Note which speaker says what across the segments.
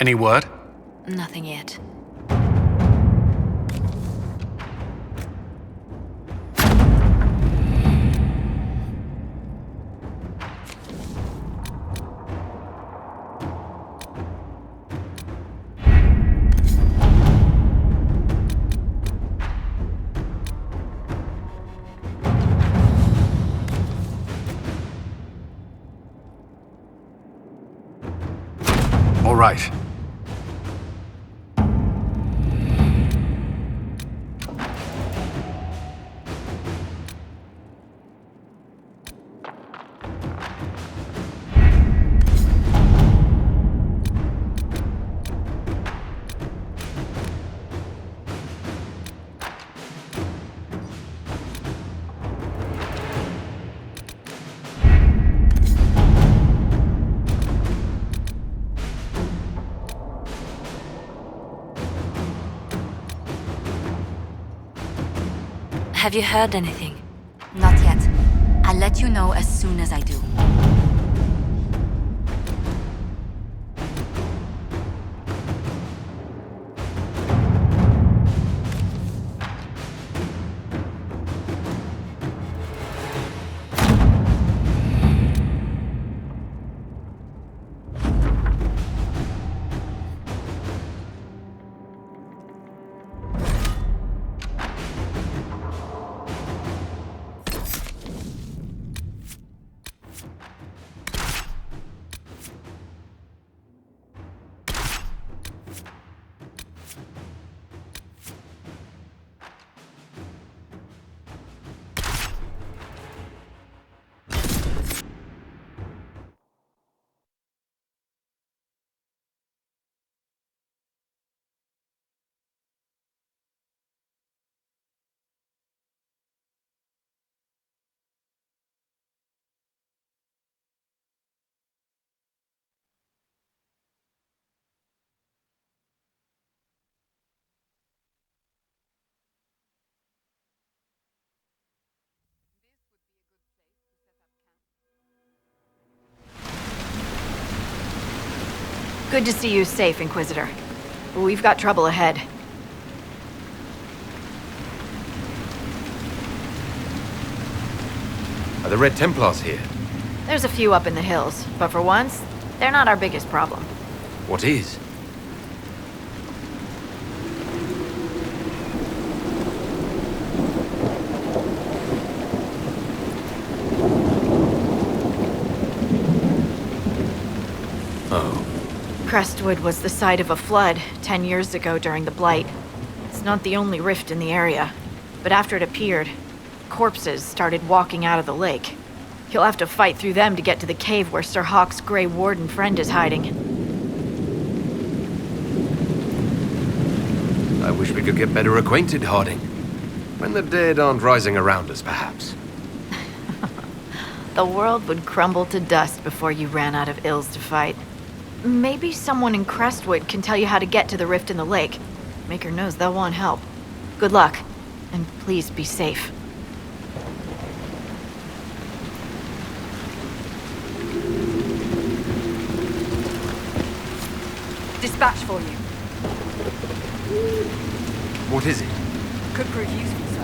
Speaker 1: Any word?
Speaker 2: Nothing yet.
Speaker 1: All right.
Speaker 2: Have you heard anything?
Speaker 3: Not yet. I'll let you know as soon as I do.
Speaker 4: Good to see you safe, Inquisitor. But we've got trouble ahead.
Speaker 5: Are the Red Templars here?
Speaker 4: There's a few up in the hills, but for once, they're not our biggest problem.
Speaker 5: What is? Oh.
Speaker 4: Crestwood was the site of a flood 10 years ago during the Blight. It's not the only rift in the area, but after it appeared, corpses started walking out of the lake. You'll have to fight through them to get to the cave where Sir Hawke's Grey Warden friend is hiding.
Speaker 5: I wish we could get better acquainted, Harding. When the dead aren't rising around us, perhaps.
Speaker 4: The world would crumble to dust before you ran out of ills to fight. Maybe someone in Crestwood can tell you how to get to the rift in the lake. Maker knows they'll want help. Good luck, and please be safe.
Speaker 6: Dispatch for you.
Speaker 5: What is it?
Speaker 6: Could prove useful, sir.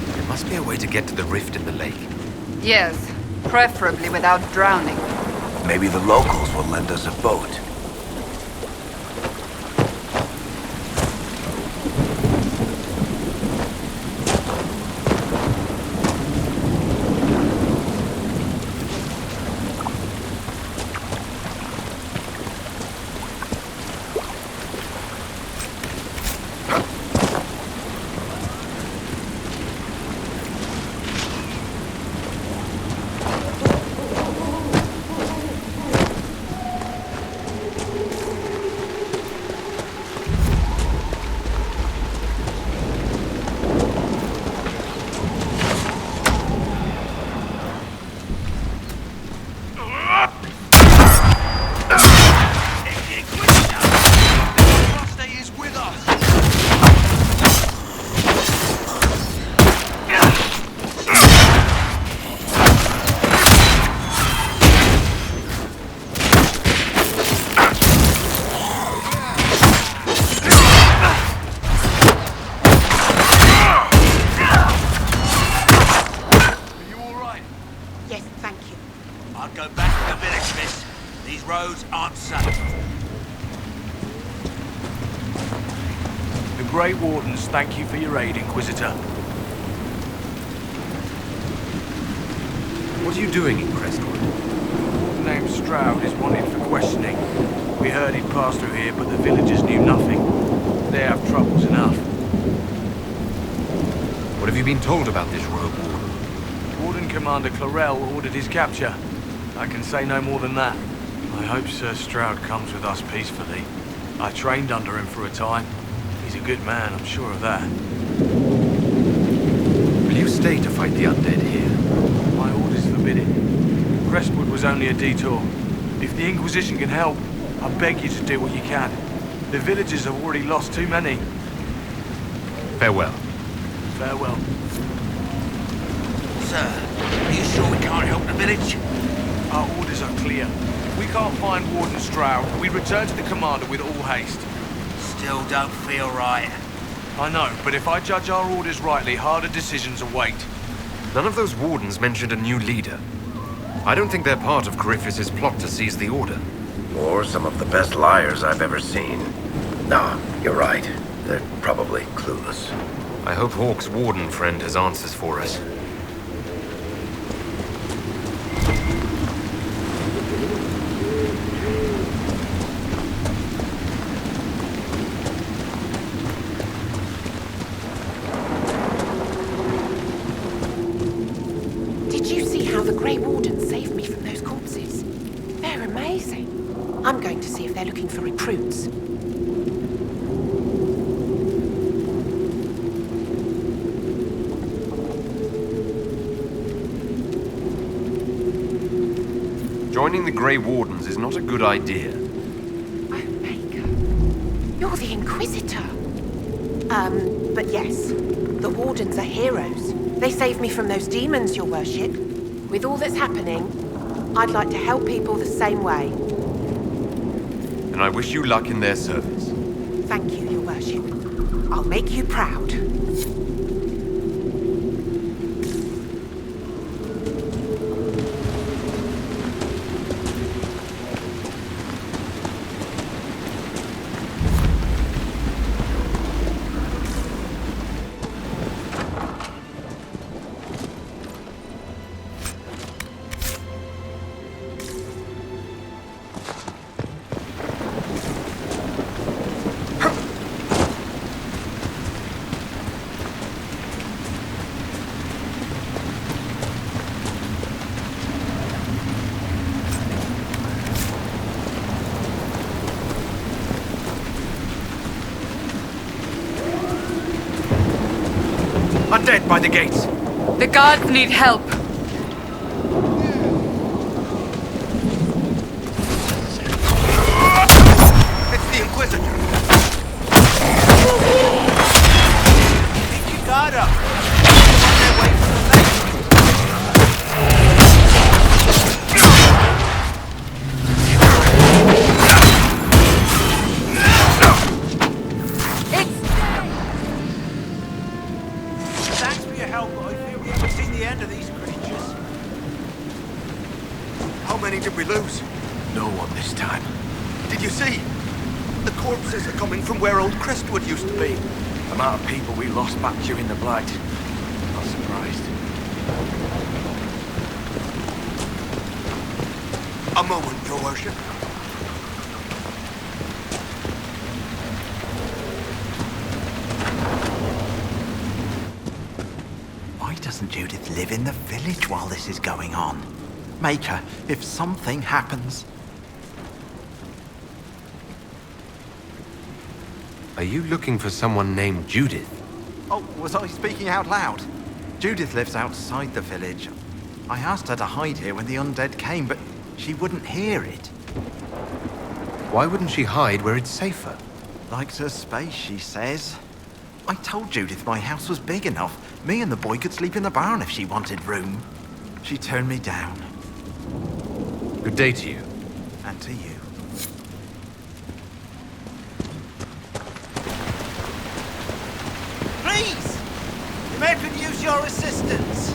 Speaker 5: There must be a way to get to the rift in the lake.
Speaker 6: Yes, preferably without drowning.
Speaker 7: Maybe the locals will lend us a boat.
Speaker 1: Grey Wardens thank you for your aid, Inquisitor.
Speaker 5: What are you doing in Crestwood?
Speaker 1: A warden named Stroud is wanted for questioning. We heard he'd passed through here, but the villagers knew nothing. They have troubles enough.
Speaker 5: What have you been told about this rogue warden?
Speaker 1: Warden Commander Clarel ordered his capture. I can say no more than that. I hope Sir Stroud comes with us peacefully. I trained under him for a time. He's a good man, I'm sure of that.
Speaker 5: Will you stay to fight the undead here?
Speaker 1: My orders forbid it. Crestwood was only a detour. If the Inquisition can help, I beg you to do what you can. The villagers have already lost too many.
Speaker 5: Farewell.
Speaker 1: Farewell.
Speaker 7: Sir, are you sure we can't help the village?
Speaker 1: Our orders are clear. If we can't find Warden Stroud, we return to the commander with all haste.
Speaker 7: Still don't feel right.
Speaker 1: I know, but if I judge our orders rightly, harder decisions await.
Speaker 5: None of those wardens mentioned a new leader. I don't think they're part of Corypheus's plot to seize the Order.
Speaker 7: Or some of the best liars I've ever seen. No, you're right. They're probably clueless.
Speaker 5: I hope Hawke's warden friend has answers for us.
Speaker 8: Did you see how the Grey Wardens saved me from those corpses? They're amazing. I'm going to see if they're looking for recruits.
Speaker 5: Joining the Grey Wardens is not a good idea.
Speaker 8: Oh, Baker. You're the Inquisitor. But yes, the Wardens are heroes. They saved me from those demons, your worship. With all that's happening, I'd like to help people the same way.
Speaker 5: And I wish you luck in their service.
Speaker 8: Thank you, your worship. I'll make you proud.
Speaker 5: Undead by the gates!
Speaker 6: The guards need help.
Speaker 7: It's the Inquisitor! Keep your guard up! On their way from the lake! Thanks for your help, but I fear we haven't seen the end of these creatures. How many did we lose?
Speaker 1: No one this time.
Speaker 7: Did you see? The corpses are coming from where old Crestwood used to be.
Speaker 1: The amount of people we lost back during the Blight. Not surprised.
Speaker 7: A moment, your worship.
Speaker 9: Why doesn't Judith live in the village while this is going on? Make her, if something happens.
Speaker 5: Are you looking for someone named Judith?
Speaker 9: Oh, was I speaking out loud? Judith lives outside the village. I asked her to hide here when the undead came, but she wouldn't hear it.
Speaker 5: Why wouldn't she hide where it's safer?
Speaker 9: Likes her space, she says. I told Judith my house was big enough. Me and the boy could sleep in the barn if she wanted room. She turned me down.
Speaker 5: Good day to you.
Speaker 9: And to you.
Speaker 7: Please! The mayor could use your assistance.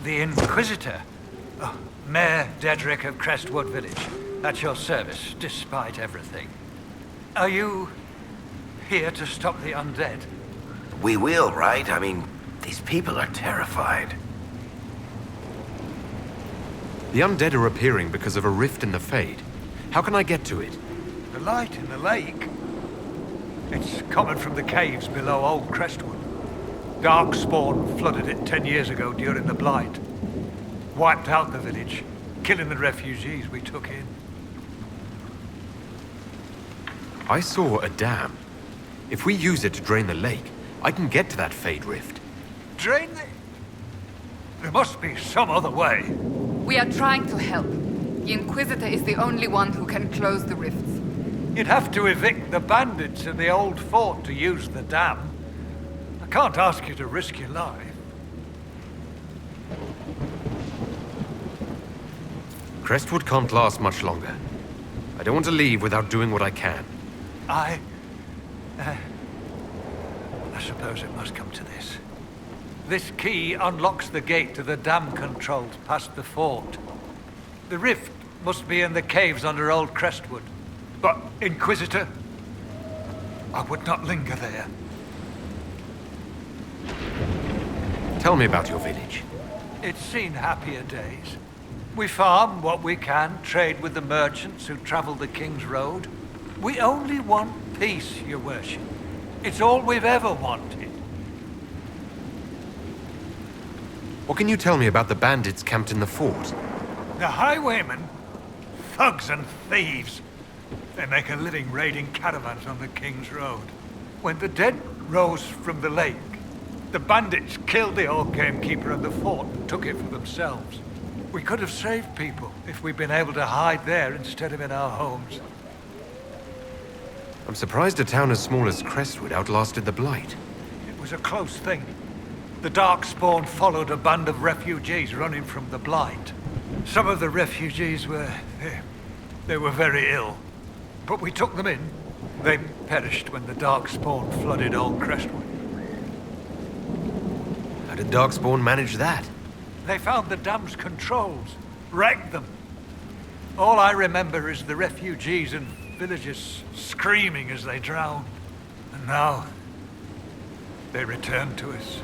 Speaker 10: The Inquisitor. Oh, Mayor Dedrick of Crestwood Village. At your service, despite everything. Are you here to stop the undead?
Speaker 7: We will, right? I mean, these people are terrified.
Speaker 5: The undead are appearing because of a rift in the Fade. How can I get to it?
Speaker 10: The light in the lake? It's coming from the caves below Old Crestwood. Darkspawn flooded it 10 years ago during the Blight. Wiped out the village, killing the refugees we took in.
Speaker 5: I saw a dam. If we use it to drain the lake, I can get to that Fade rift.
Speaker 10: Drain the... There must be some other way.
Speaker 6: We are trying to help. The Inquisitor is the only one who can close the rifts.
Speaker 10: You'd have to evict the bandits in the old fort to use the dam. I can't ask you to risk your life.
Speaker 5: Crestwood can't last much longer. I don't want to leave without doing what I can.
Speaker 10: I suppose it must come to this. This key unlocks the gate to the dam controls past the fort. The rift must be in the caves under Old Crestwood. But, Inquisitor, I would not linger there.
Speaker 5: Tell me about your village.
Speaker 10: It's seen happier days. We farm what we can, trade with the merchants who travel the King's Road. We only want peace, Your Worship. It's all we've ever wanted.
Speaker 5: What can you tell me about the bandits camped in the fort?
Speaker 10: The highwaymen? Thugs and thieves. They make a living raiding caravans on the King's Road. When the dead rose from the lake, the bandits killed the old gamekeeper of the fort and took it for themselves. We could have saved people if we'd been able to hide there instead of in our homes.
Speaker 5: I'm surprised a town as small as Crestwood outlasted the Blight.
Speaker 10: It was a close thing. The Darkspawn followed a band of refugees running from the Blight. Some of the refugees were... they were very ill. But we took them in. They perished when the Darkspawn flooded Old Crestwood.
Speaker 5: How did Darkspawn manage that?
Speaker 10: They found the dam's controls, wrecked them. All I remember is the refugees and villagers screaming as they drowned. And now, they return to us.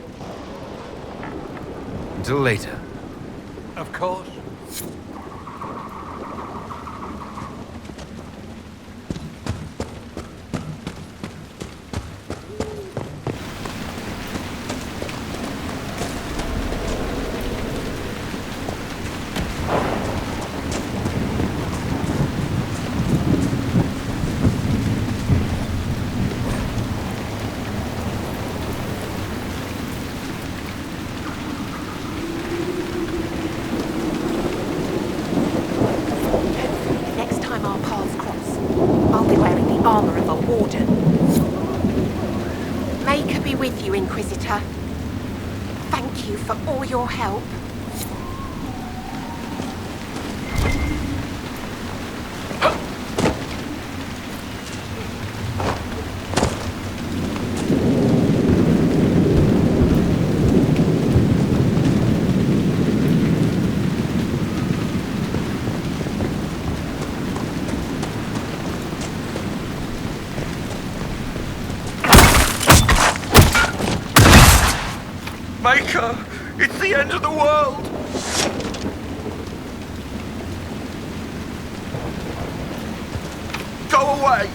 Speaker 5: Until later.
Speaker 10: Of course.
Speaker 8: With you, Inquisitor. Thank you for all your help.
Speaker 9: Maker, it's the end of the world! Go away!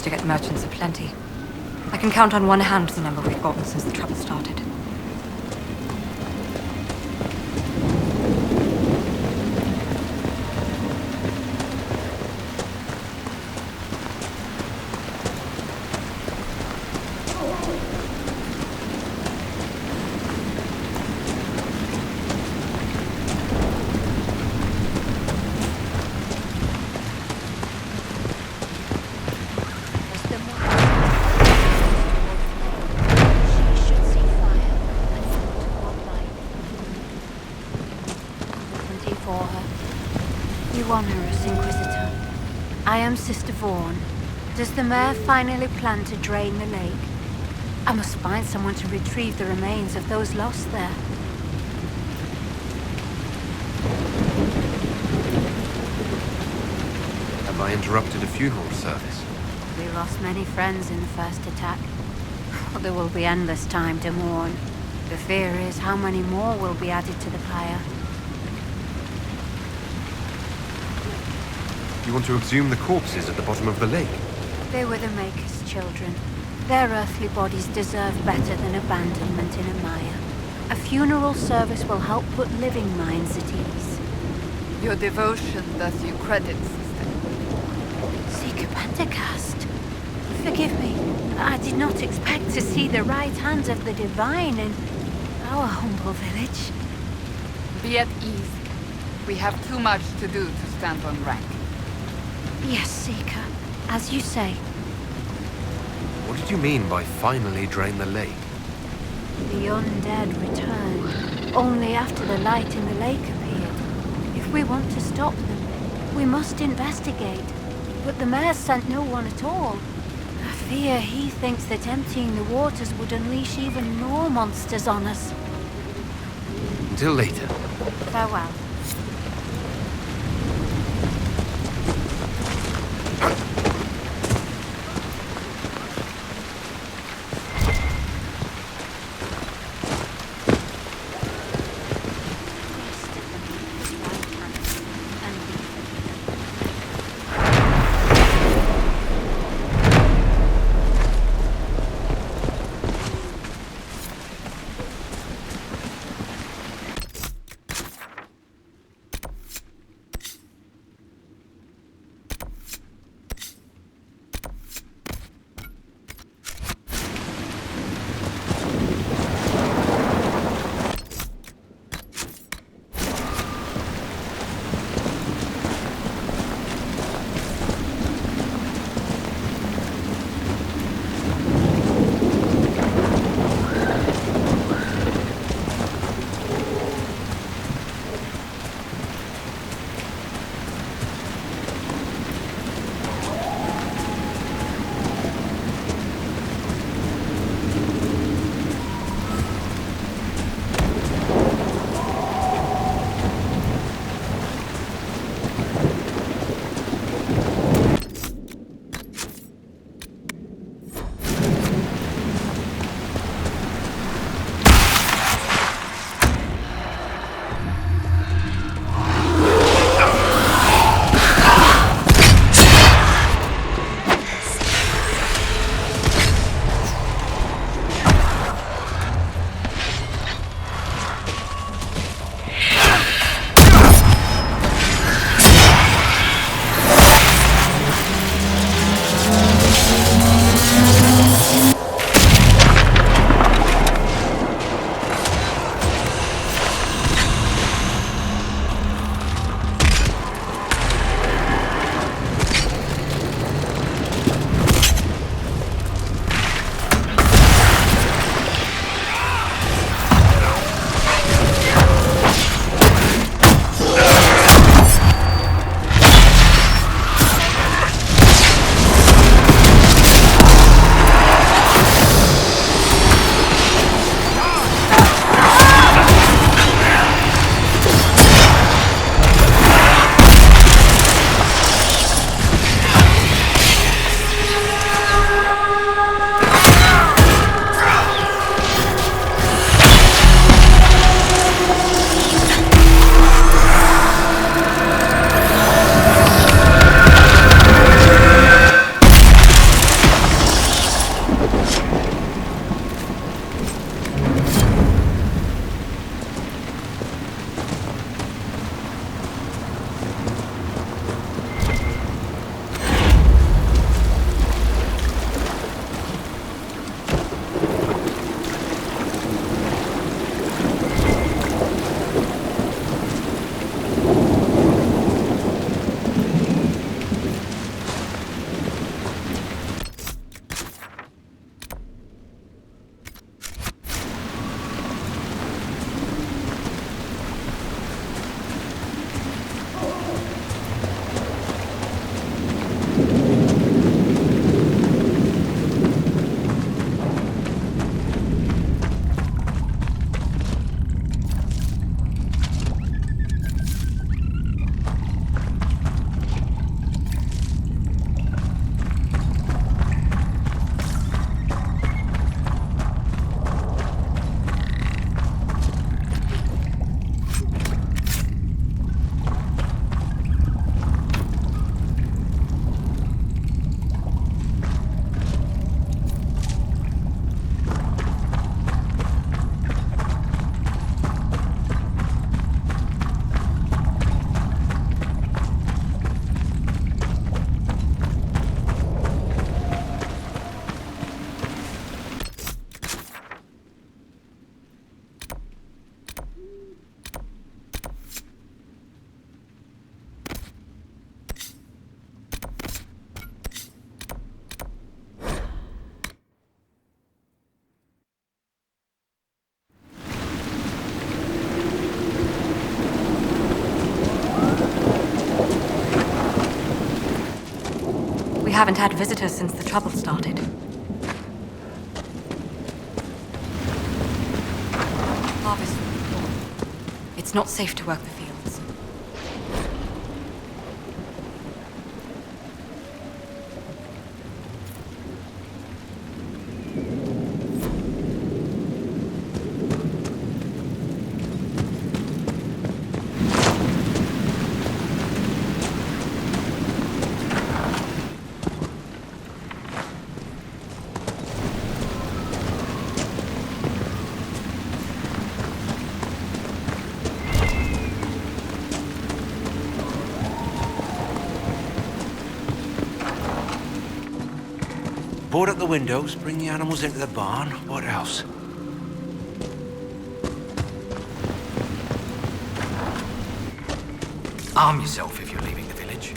Speaker 2: To get merchants aplenty. I can count on one hand the number we've gotten since the trouble started.
Speaker 11: Greetings, Inquisitor. I am Sister Vaughn. Does the mayor finally plan to drain the lake? I must find someone to retrieve the remains of those lost there.
Speaker 5: Have I interrupted a funeral service?
Speaker 11: We lost many friends in the first attack. There will be endless time to mourn. The fear is how many more will be added to the pyre.
Speaker 5: You want to exhume the corpses at the bottom of the lake?
Speaker 11: They were the Maker's children. Their earthly bodies deserve better than abandonment in a mire. A funeral service will help put living minds at ease.
Speaker 6: Your devotion does you credit, sister.
Speaker 11: Seeker Pentacast. Forgive me. I did not expect to see the right hands of the Divine in our humble village.
Speaker 6: Be at ease. We have too much to do to stand on rank.
Speaker 11: Yes, Seeker. As you say.
Speaker 5: What did you mean by finally drain the lake?
Speaker 11: The undead returned, only after the light in the lake appeared. If we want to stop them, we must investigate. But the mayor sent no one at all. I fear he thinks that emptying the waters would unleash even more monsters on us.
Speaker 5: Until later.
Speaker 11: Farewell.
Speaker 2: haven't had visitors since the trouble started. Harvest will be poor. It's not safe to work the fields.
Speaker 12: Board up the windows, bring the animals into the barn. What else? Arm yourself if you're leaving the village.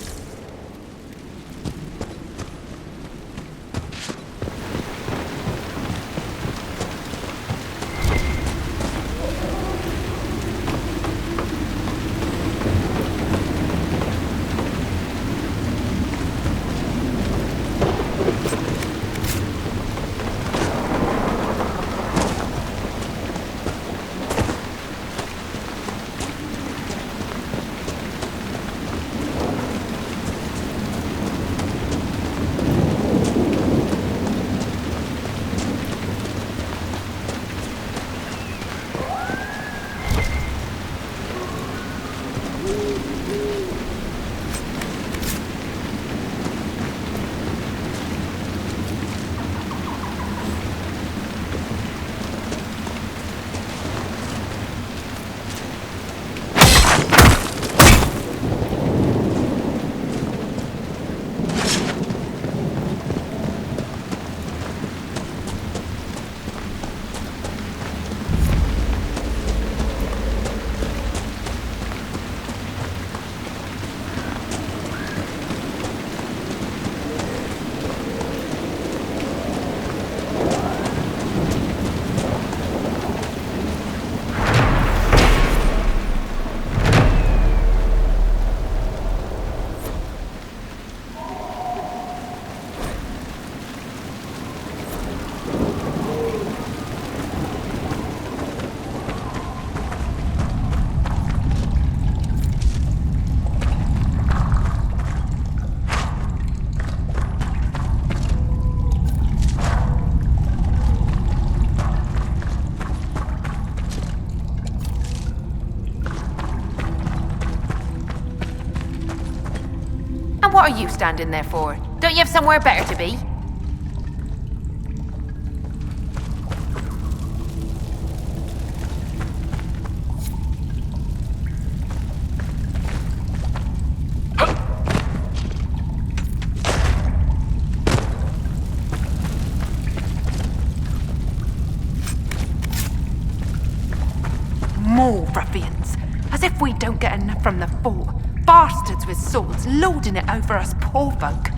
Speaker 8: And what are you standing there for? Don't you have somewhere better to be? More ruffians. As if we don't get enough from the fort. Bastards with swords lording it over us poor folk.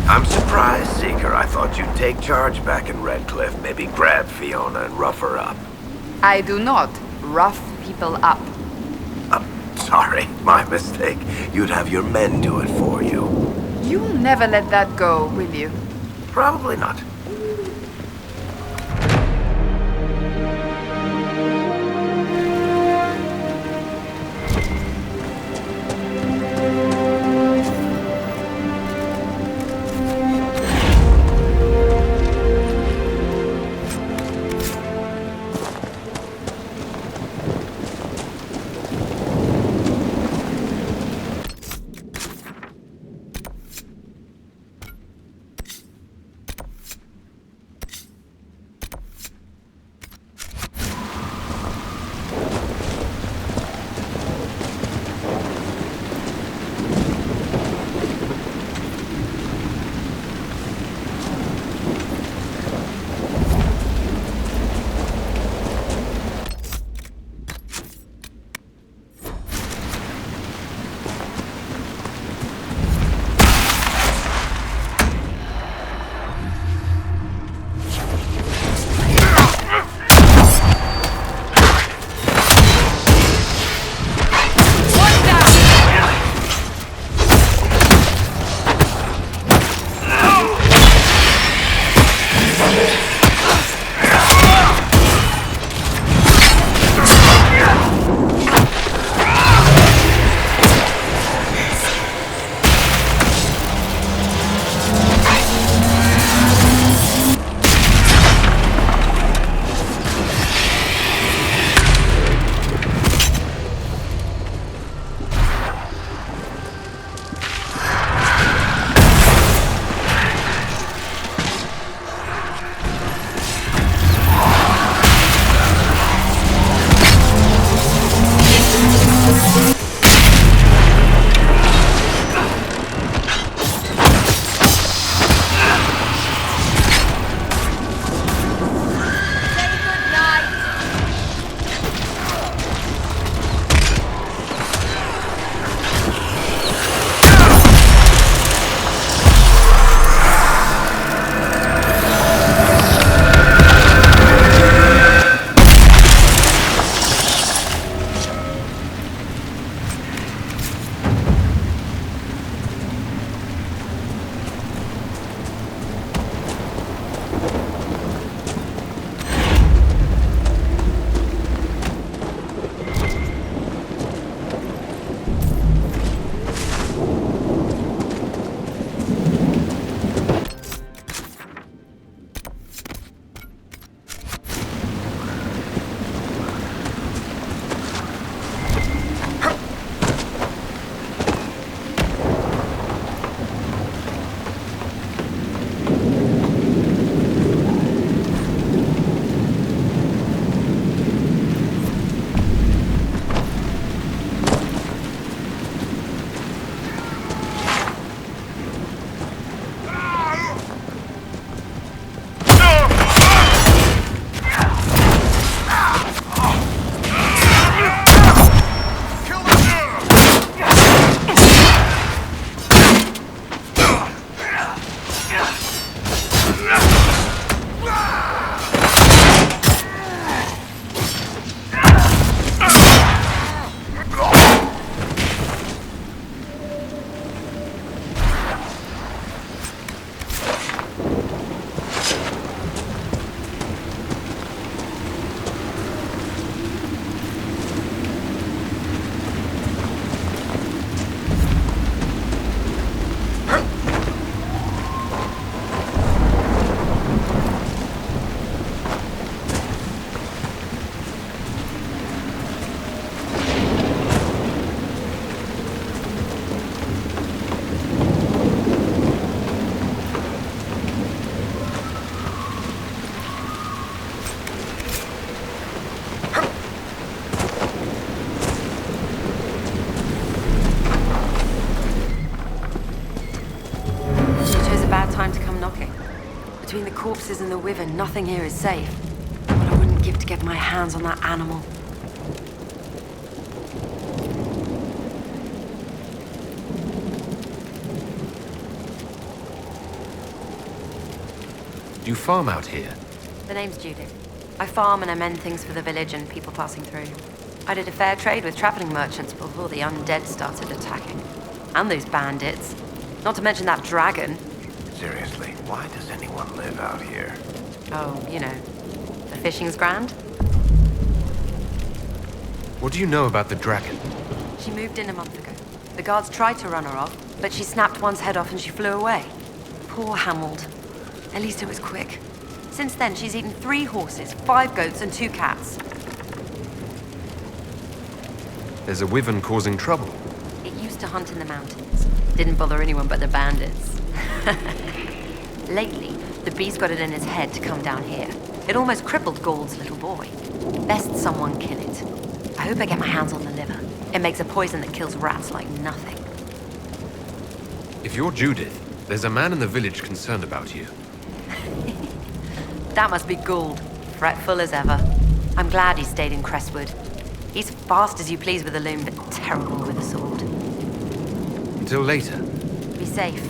Speaker 7: I'm surprised, Seeker. I thought you'd take charge back in Redcliffe. Maybe grab Fiona and rough her up.
Speaker 6: I do not rough people up.
Speaker 7: Sorry, my mistake. You'd have your men do it for you.
Speaker 6: You'll never let that go, will you?
Speaker 7: Probably not.
Speaker 2: Between the corpses and the wyvern, nothing here is safe. What I wouldn't give to get my hands on that animal.
Speaker 5: Do you farm out here?
Speaker 2: The name's Judith. I farm and I mend things for the village and people passing through. I did a fair trade with traveling merchants before the undead started attacking. And those bandits. Not to mention that dragon.
Speaker 7: Seriously, why does anyone live out here?
Speaker 2: Oh, you know, the fishing's grand.
Speaker 5: What do you know about the dragon?
Speaker 2: She moved in a month ago. The guards tried to run her off, but she snapped one's head off and she flew away. Poor Hamold. At least it was quick. Since then, she's eaten 3 horses, 5 goats, and 2 cats.
Speaker 5: There's a wyvern causing trouble.
Speaker 2: It used to hunt in the mountains. Didn't bother anyone but the bandits. Lately, the beast got it in his head to come down here. It almost crippled Gauld's little boy. Best someone kill it. I hope I get my hands on the liver. It makes a poison that kills rats like nothing.
Speaker 5: If you're Judith, there's a man in the village concerned about you.
Speaker 2: That must be Gould. Fretful as ever. I'm glad he stayed in Crestwood. He's fast as you please with a loom, but terrible with a sword.
Speaker 5: Until later.
Speaker 2: Be safe.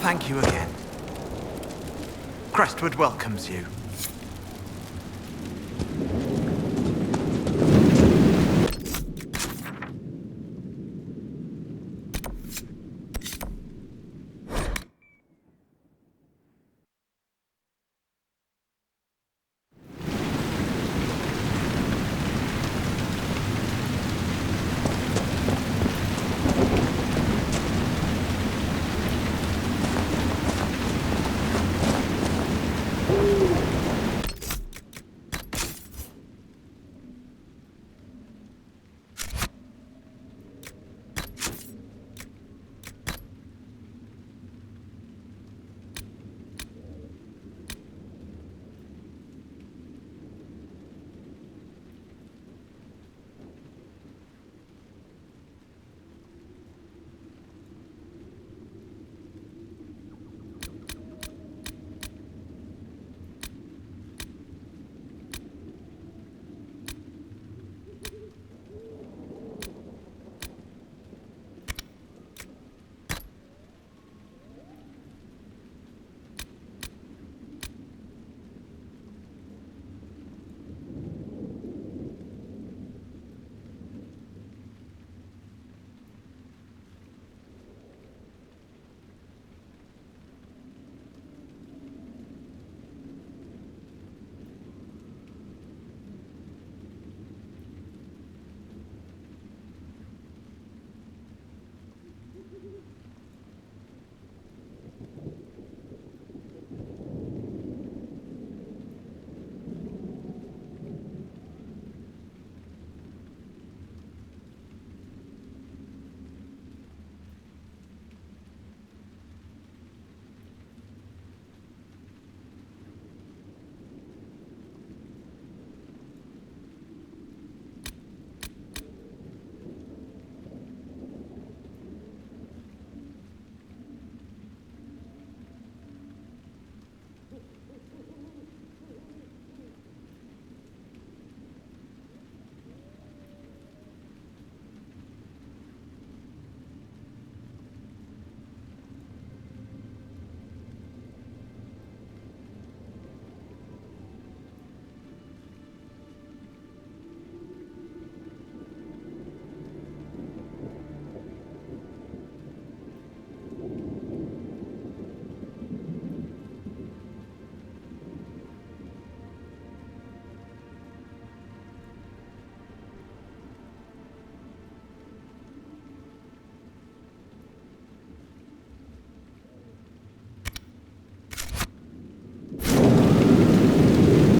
Speaker 9: Thank you again. Crestwood welcomes you.